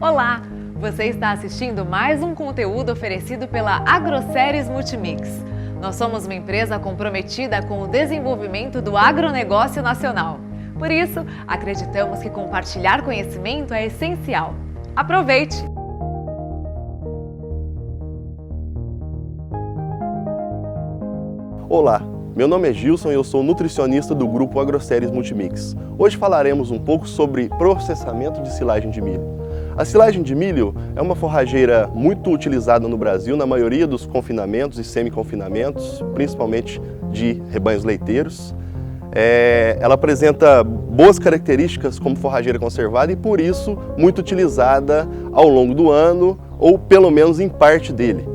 Olá! Você está assistindo mais um conteúdo oferecido pela Agroceres Multimix. Nós somos uma empresa comprometida com o desenvolvimento do agronegócio nacional. Por isso, acreditamos que compartilhar conhecimento é essencial. Aproveite! Olá, meu nome é Gilson e eu sou nutricionista do grupo Agroceres Multimix. Hoje falaremos um pouco sobre processamento de silagem de milho. A silagem de milho é uma forrageira muito utilizada no Brasil na maioria dos confinamentos e semi-confinamentos, principalmente de rebanhos leiteiros. Ela apresenta boas características como forrageira conservada e, por isso, muito utilizada ao longo do ano ou pelo menos em parte dele.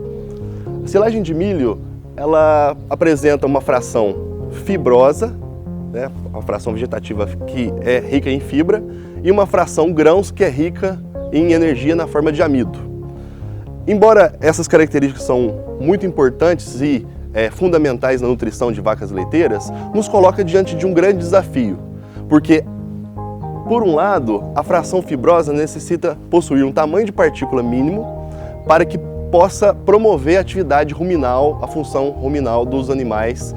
A silagem de milho ela apresenta uma fração fibrosa, uma fração vegetativa que é rica em fibra, e uma fração grãos que é rica em energia na forma de amido. Embora essas características são muito importantes e fundamentais na nutrição de vacas leiteiras, nos coloca diante de um grande desafio, porque, por um lado, a fração fibrosa necessita possuir um tamanho de partícula mínimo para que possa promover a atividade ruminal, a função ruminal dos animais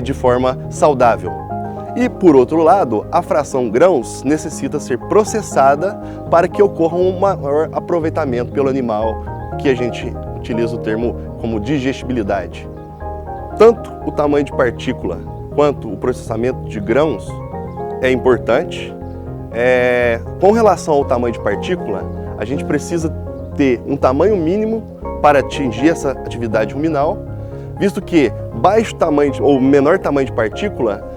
de forma saudável. E, por outro lado, a fração grãos necessita ser processada para que ocorra um maior aproveitamento pelo animal, que a gente utiliza o termo como digestibilidade. Tanto o tamanho de partícula quanto o processamento de grãos é importante. Com relação ao tamanho de partícula, a gente precisa ter um tamanho mínimo para atingir essa atividade ruminal, visto que baixo tamanho ou menor tamanho de partícula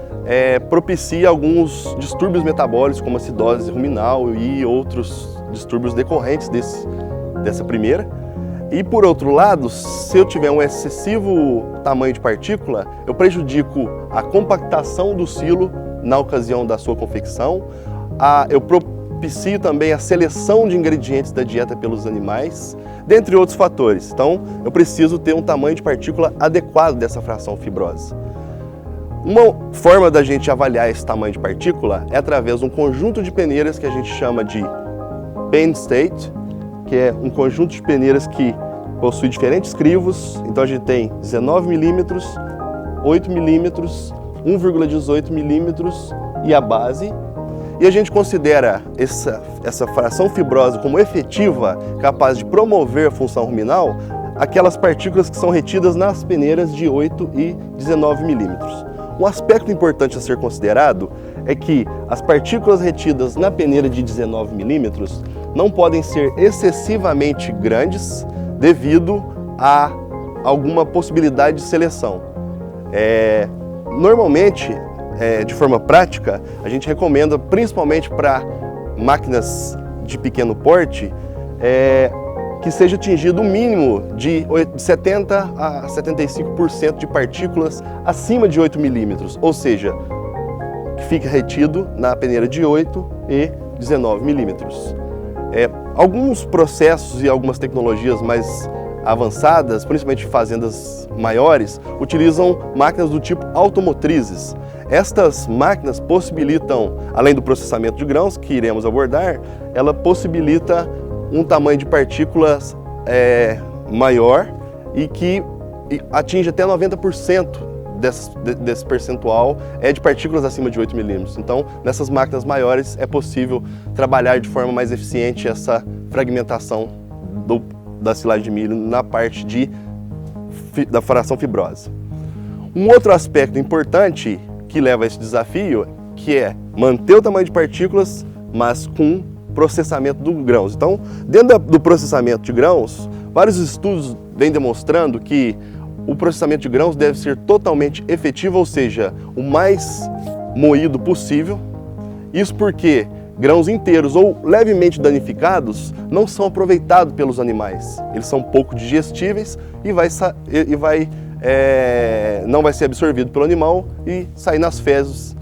propicia alguns distúrbios metabólicos, como acidose ruminal e outros distúrbios decorrentes dessa primeira. E, por outro lado, se eu tiver um excessivo tamanho de partícula, eu prejudico a compactação do silo na ocasião da sua confecção, eu propicio também a seleção de ingredientes da dieta pelos animais, dentre outros fatores. Então, eu preciso ter um tamanho de partícula adequado dessa fração fibrosa. Uma forma da gente avaliar esse tamanho de partícula é através de um conjunto de peneiras que a gente chama de pen state, que é um conjunto de peneiras que possui diferentes crivos. Então a gente tem 19 milímetros, 8 milímetros, 1,18 milímetros e a base. E a gente considera essa fração fibrosa como efetiva, capaz de promover a função ruminal, aquelas partículas que são retidas nas peneiras de 8 e 19 milímetros. Um aspecto importante a ser considerado é que as partículas retidas na peneira de 19 milímetros não podem ser excessivamente grandes devido a alguma possibilidade de seleção. Normalmente, de forma prática, a gente recomenda, principalmente para máquinas de pequeno porte, que seja atingido um mínimo de 70 a 75% de partículas acima de 8 milímetros, ou seja, que fica retido na peneira de 8 e 19 milímetros. Alguns processos e algumas tecnologias mais avançadas, principalmente fazendas maiores, utilizam máquinas do tipo automotrizes. Estas máquinas possibilitam, além do processamento de grãos, que iremos abordar, ela possibilita um tamanho de partículas maior e que atinge até 90% desse percentual de partículas acima de 8 milímetros. Então, nessas máquinas maiores é possível trabalhar de forma mais eficiente essa fragmentação da silagem de milho na parte da fração fibrosa. Um outro aspecto importante que leva a esse desafio, que é manter o tamanho de partículas, mas com processamento dos grãos. Então, dentro do processamento de grãos, vários estudos vêm demonstrando que o processamento de grãos deve ser totalmente efetivo, ou seja, o mais moído possível. Isso porque grãos inteiros ou levemente danificados não são aproveitados pelos animais. Eles são pouco digestíveis e não vai ser absorvido pelo animal e sair nas fezes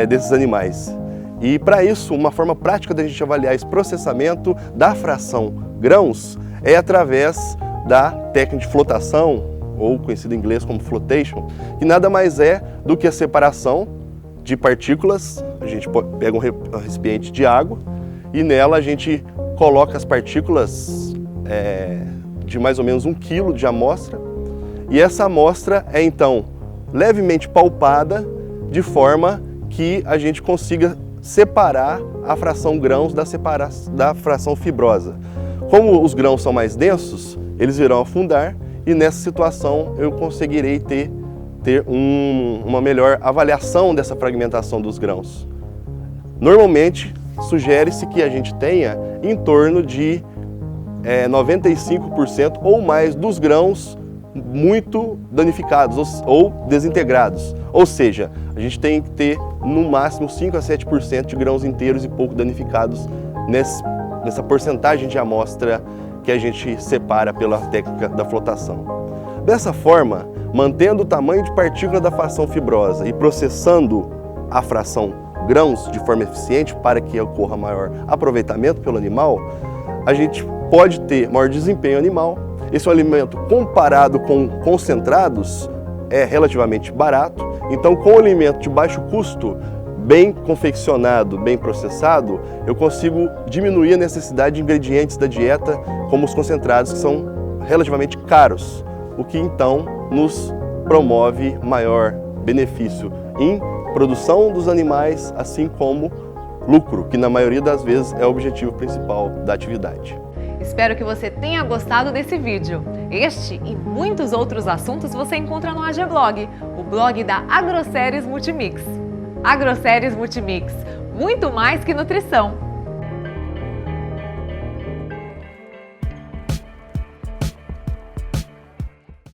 desses animais. E para isso, uma forma prática da gente avaliar esse processamento da fração grãos é através da técnica de flotação, ou conhecida em inglês como flotation, que nada mais é do que a separação de partículas. A gente pega um recipiente de água e nela a gente coloca as partículas de mais ou menos 1 kg de amostra, e essa amostra é então levemente palpada de forma que a gente consiga separar a fração grãos da fração fibrosa. Como os grãos são mais densos, eles irão afundar e nessa situação eu conseguirei ter uma melhor avaliação dessa fragmentação dos grãos. Normalmente, sugere-se que a gente tenha em torno de 95% ou mais dos grãos muito danificados ou desintegrados. Ou seja, a gente tem que ter no máximo 5 a 7% de grãos inteiros e pouco danificados nessa porcentagem de amostra que a gente separa pela técnica da flotação. Dessa forma, mantendo o tamanho de partícula da fração fibrosa e processando a fração grãos de forma eficiente para que ocorra maior aproveitamento pelo animal, a gente pode ter maior desempenho animal. Esse alimento, comparado com concentrados, é relativamente barato. Então, com o alimento de baixo custo, bem confeccionado, bem processado, eu consigo diminuir a necessidade de ingredientes da dieta, como os concentrados, que são relativamente caros, o que então nos promove maior benefício em produção dos animais, assim como lucro, que na maioria das vezes é o objetivo principal da atividade. Espero que você tenha gostado desse vídeo. Este e muitos outros assuntos você encontra no AGblog, o blog da Agroséries Multimix. Agroséries Multimix, muito mais que nutrição.